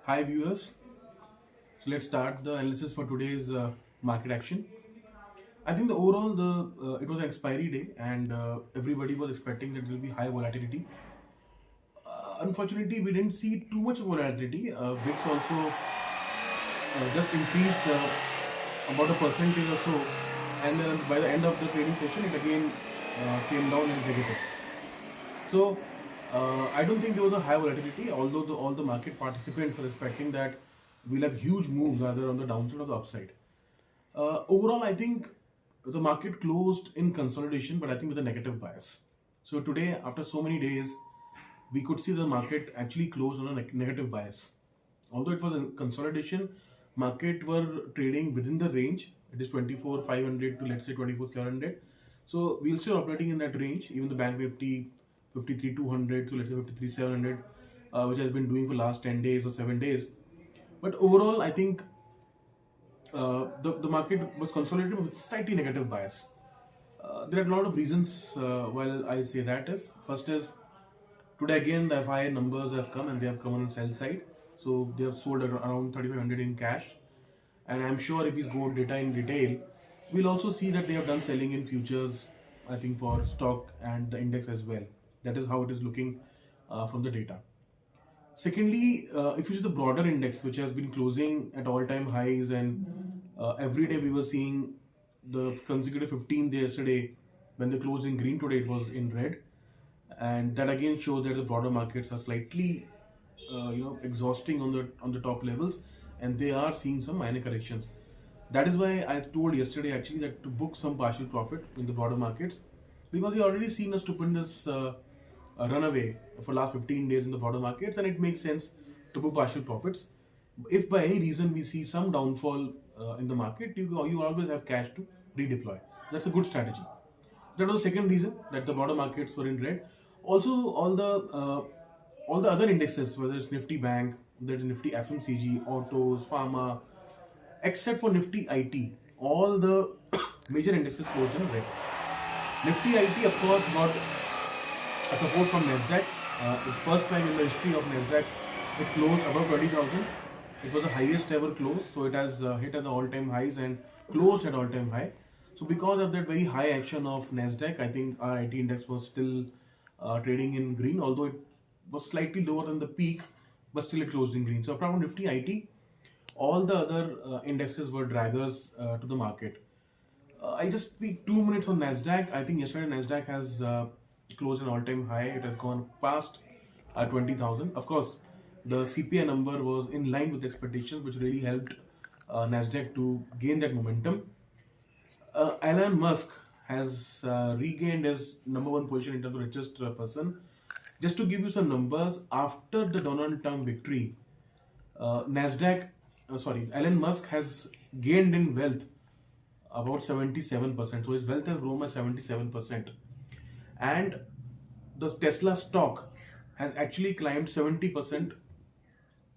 Hi viewers, so let's start the analysis for today's market action. I think the overall it was an expiry day and everybody was expecting that there will be high volatility. Unfortunately, we didn't see too much volatility. VIX also just increased about a percentage or so, and by the end of the trading session, it again came down and negative. So I don't think there was a high volatility, although all the market participants were expecting that we'll have huge moves either on the downside or the upside. Overall, I think the market closed in consolidation, but I think with a negative bias. So today, after so many days, we could see the market actually closed on a negative bias. Although it was a consolidation, market were trading within the range. It is 24,500 to let's say 24,700. So we're still operating in that range. Even the Bank Nifty 53,200 to let's say 53,700, which has been doing for last 10 days or 7 days. But overall, I think the market was consolidated with slightly negative bias. There are a lot of reasons why I say that is. First is today again the FI numbers have come and they have come on the sell side. So they have sold around 3,500 in cash. And I'm sure if we go data in detail, we'll also see that they have done selling in futures, I think for stock and the index as well. That is how it is looking from the data. Secondly, if you see the broader index, which has been closing at all-time highs, and every day we were seeing the consecutive 15th day yesterday, when they closed in green, today it was in red, and that again shows that the broader markets are slightly, exhausting on the top levels, and they are seeing some minor corrections. That is why I told yesterday actually that to book some partial profit in the broader markets, because we already seen a stupendous runaway for last 15 days in the broader markets, and it makes sense to book partial profits. If by any reason we see some downfall in the market, you always have cash to redeploy. That's a good strategy. That was the second reason that the broader markets were in red. Also, all the other indexes, whether it's Nifty Bank, there's Nifty FMCG, autos, pharma, except for Nifty IT, all the major indexes closed in red. Nifty IT, of course, got a support from Nasdaq. The first time in the history of Nasdaq, it closed above 20,000. It was the highest ever close, so it has hit at the all-time highs and closed at all-time high. So because of that very high action of Nasdaq, I think our IT index was still trading in green, although it was slightly lower than the peak, but still it closed in green. So apart from Nifty IT, all the other indexes were draggers to the market. I'll just speak 2 minutes on Nasdaq. I think yesterday Nasdaq has closed an all-time high. It has gone past 20,000. Of course, the CPI number was in line with expectations, which really helped Nasdaq to gain that momentum. Elon Musk has regained his number 1 position in terms of richest person. Just to give you some numbers, after the Donald Trump victory, Elon Musk has gained in wealth about 77%. So his wealth has grown by 77%. And the Tesla stock has actually climbed 70%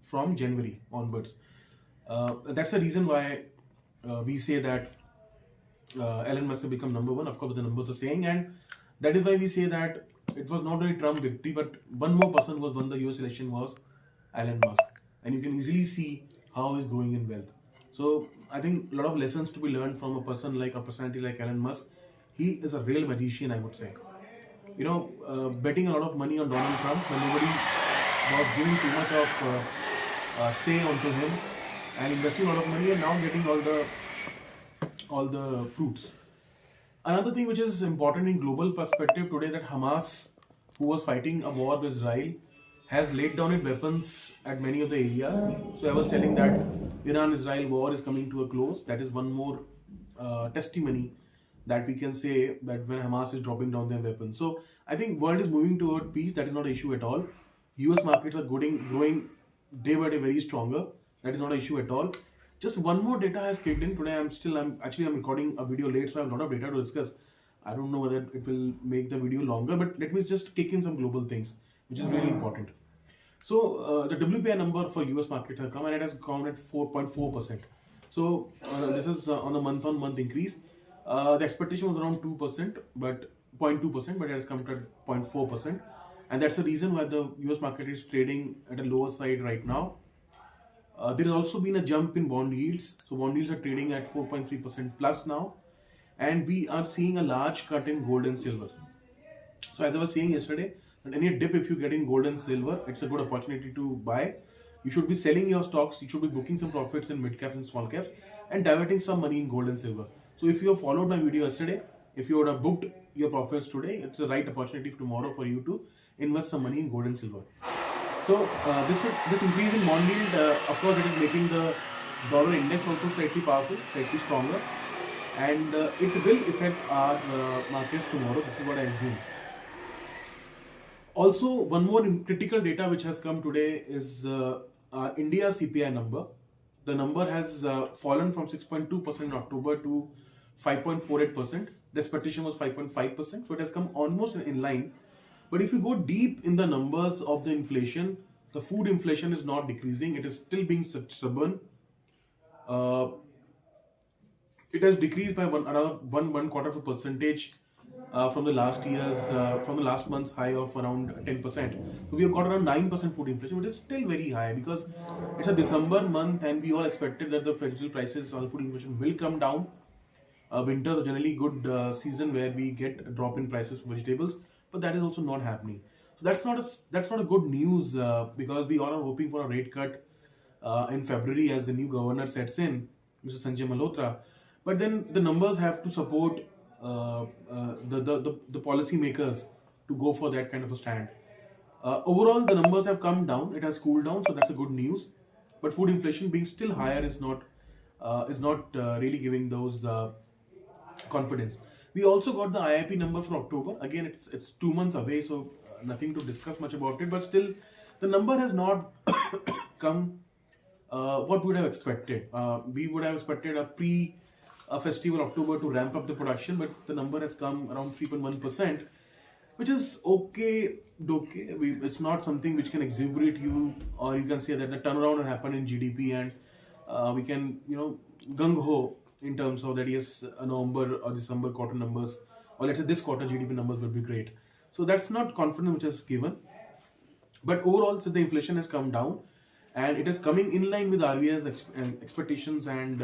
from January onwards. That's the reason why we say that Elon Musk has become number 1. Of course, the numbers are saying, and that is why we say that it was not only Trump victory, but one more person who has won the US election was Elon Musk, and you can easily see how he's growing in wealth. So I think a lot of lessons to be learned from a personality like Elon Musk. He is a real magician, I would say. Betting a lot of money on Donald Trump when nobody was giving too much of say onto him, and investing a lot of money and now getting all the fruits. Another thing which is important in global perspective today, that Hamas, who was fighting a war with Israel, has laid down its weapons at many of the areas. So I was telling that Iran-Israel war is coming to a close. That is one more testimony that we can say that when Hamas is dropping down their weapons. So I think world is moving toward peace. That is not an issue at all. US markets are growing day by day very stronger. That is not an issue at all. Just one more data has kicked in today. I'm recording a video late, so I have a lot of data to discuss. I don't know whether it will make the video longer, but let me just kick in some global things, which is really important. So the WPI number for US market has come and it has gone at 4.4%. So this is on a month-on-month increase. The expectation was around 2%, but 0.2%, but it has come to 0.4%, and that's the reason why the US market is trading at a lower side right now. There has also been a jump in bond yields. So bond yields are trading at 4.3% plus now, and we are seeing a large cut in gold and silver. So as I was saying yesterday, that any dip if you get in gold and silver, it's a good opportunity to buy. You should be selling your stocks. You should be booking some profits in mid caps and small caps, and diverting some money in gold and silver. So if you have followed my video yesterday, if you would have booked your profits today, it's the right opportunity tomorrow for you to invest some money in gold and silver. So this increase in bond yield, of course, it is making the dollar index also slightly powerful, slightly stronger, and it will affect our markets tomorrow. This is what I assume. Also, one more critical data which has come today is India CPI number. The number has fallen from 6.2% in October to 5.48%. The expectation was 5.5%, so it has come almost in line. But if you go deep in the numbers of the inflation, the food inflation is not decreasing. It is still being stubborn. Uh, it has decreased by around one quarter of a percentage from the last month's high of around 10%. So we have got around 9% food inflation, which is still very high because it's a December month and we all expected that the vegetable prices on food inflation will come down. Winters are generally good season where we get a drop in prices for vegetables, but that is also not happening. So that's not a good news because we all are hoping for a rate cut in February as the new governor sets in, Mr. Sanjay Malhotra. But then the numbers have to support the policy makers to go for that kind of a stand. Overall, the numbers have come down. It has cooled down, so that's a good news. But food inflation being still higher is not really giving those confidence. We also got the IIP number for October. Again, it's 2 months away, so nothing to discuss much about it. But still, the number has not come what we would have expected. We would have expected a festival October to ramp up the production, but the number has come around 3.1%, which is okay. It's not something which can exuberate you, or you can say that the turnaround has happened in GDP, and we can, gung ho in terms of that. Yes, a November or December quarter numbers, or let's say this quarter GDP numbers will be great. So that's not confidence which is given. But overall, so the inflation has come down, and it is coming in line with RBI's expectations and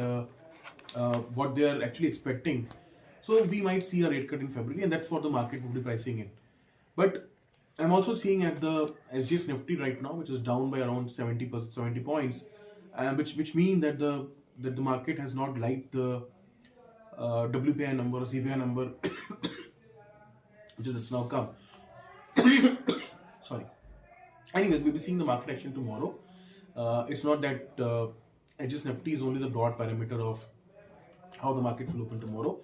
what they are actually expecting. So we might see a rate cut in February, and that's what the market would be pricing in. But I'm also seeing at the SGS Nifty right now, which is down by around 70 points, which mean that the market has not liked the WPI number or CPI number, which is it's now come. Sorry. Anyways, we'll be seeing the market action tomorrow. It's not that SGS Nifty is only the broad parameter of how the market will open tomorrow.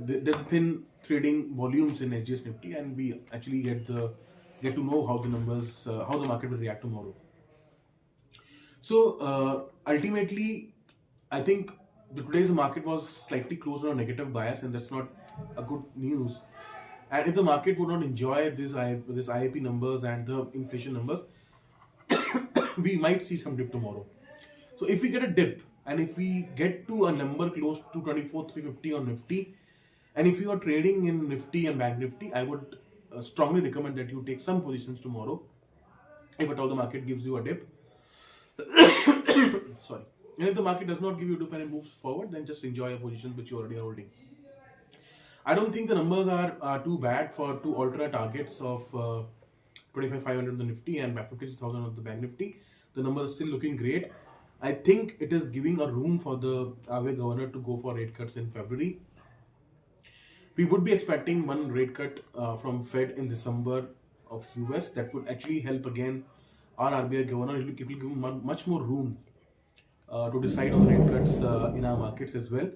There's thin trading volumes in SGS Nifty, and we actually get to know how the numbers, how the market will react tomorrow. So ultimately, I think today's market was slightly closed on a negative bias, and that's not a good news. And if the market would not enjoy this IIP numbers and the inflation numbers, we might see some dip tomorrow. So if we get a dip, and if we get to a number close to 24,350 on Nifty, and if you are trading in Nifty and Bank Nifty, I would strongly recommend that you take some positions tomorrow. If at all the market gives you a dip, sorry. And if the market does not give you a dip and it moves forward, then just enjoy your positions which you already are holding. I don't think the numbers are too bad to alter targets of 25,500 on the Nifty and 56,000 on the Bank Nifty. The numbers are still looking great. I think it is giving a room for the RBI governor to go for rate cuts in February. We would be expecting one rate cut from Fed in December of US. That would actually help again our RBI governor. It will give him much more room to decide on rate cuts in our markets as well.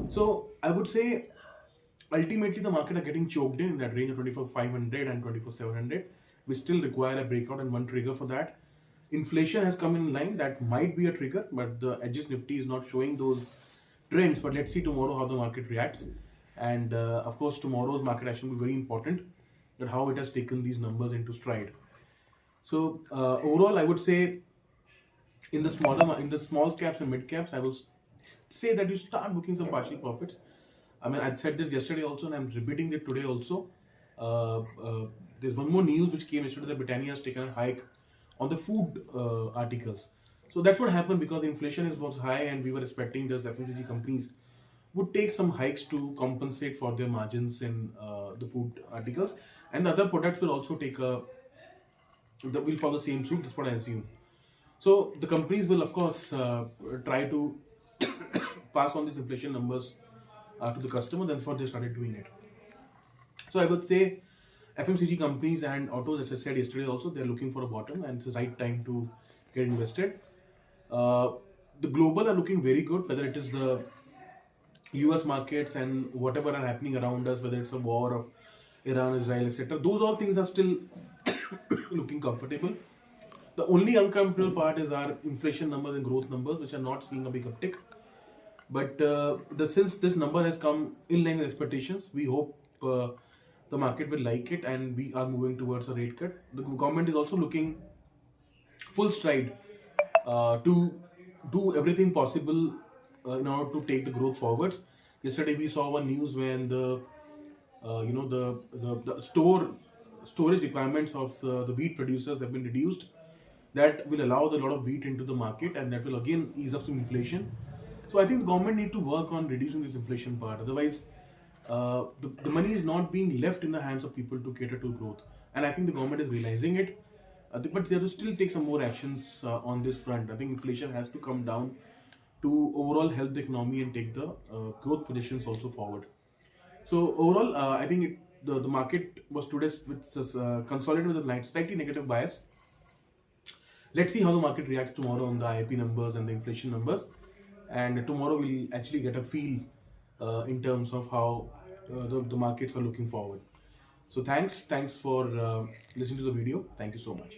So I would say ultimately the market are getting choked in that range of 24,500 and 24,700. We still require a breakout and one trigger for that. Inflation has come in line. That might be a trigger, but the SGS Nifty is not showing those trends. But let's see tomorrow how the market reacts. And of course, tomorrow's market action will be very important, that how it has taken these numbers into stride. So overall, I would say in the small caps and mid caps, I will say that you start booking some partial profits. I mean, I said this yesterday also, and I'm repeating it today also. There's one more news which came yesterday that Britannia has taken a hike on the food articles. So that's what happened because inflation was high, and we were expecting those FMCG companies would take some hikes to compensate for their margins in the food articles, and the other products will also take a will follow the same suit. That's what I assume. So the companies will, of course, try to pass on these inflation numbers to the customer. Therefore, they started doing it. So I would say FMCG companies and autos, as I said yesterday, also they're looking for a bottom, and it's the right time to get invested. Uh, the global are looking very good, whether it is the US markets and whatever are happening around us, whether it's a war of Iran, Israel, etc. Those all things are still looking comfortable. The only uncomfortable part is our inflation numbers and growth numbers, which are not seeing a big uptick. But since this number has come in line with expectations, we hope the market will like it, and we are moving towards a rate cut. The government is also looking full stride to do everything possible in order to take the growth forwards. Yesterday we saw one news when the storage requirements of the wheat producers have been reduced. That will allow a lot of wheat into the market, and that will again ease up some inflation. So I think the government need to work on reducing this inflation part. Otherwise, the money is not being left in the hands of people to cater to growth. And I think the government is realizing it. But they have to still take some more actions on this front. I think inflation has to come down to overall help the economy and take the growth positions also forward. So overall, I think the market was today with consolidated with a slightly negative bias. Let's see how the market reacts tomorrow on the IIP numbers and the inflation numbers, and tomorrow we'll actually get a feel in terms of how the markets are looking forward. So thanks for listening to the video. Thank you so much.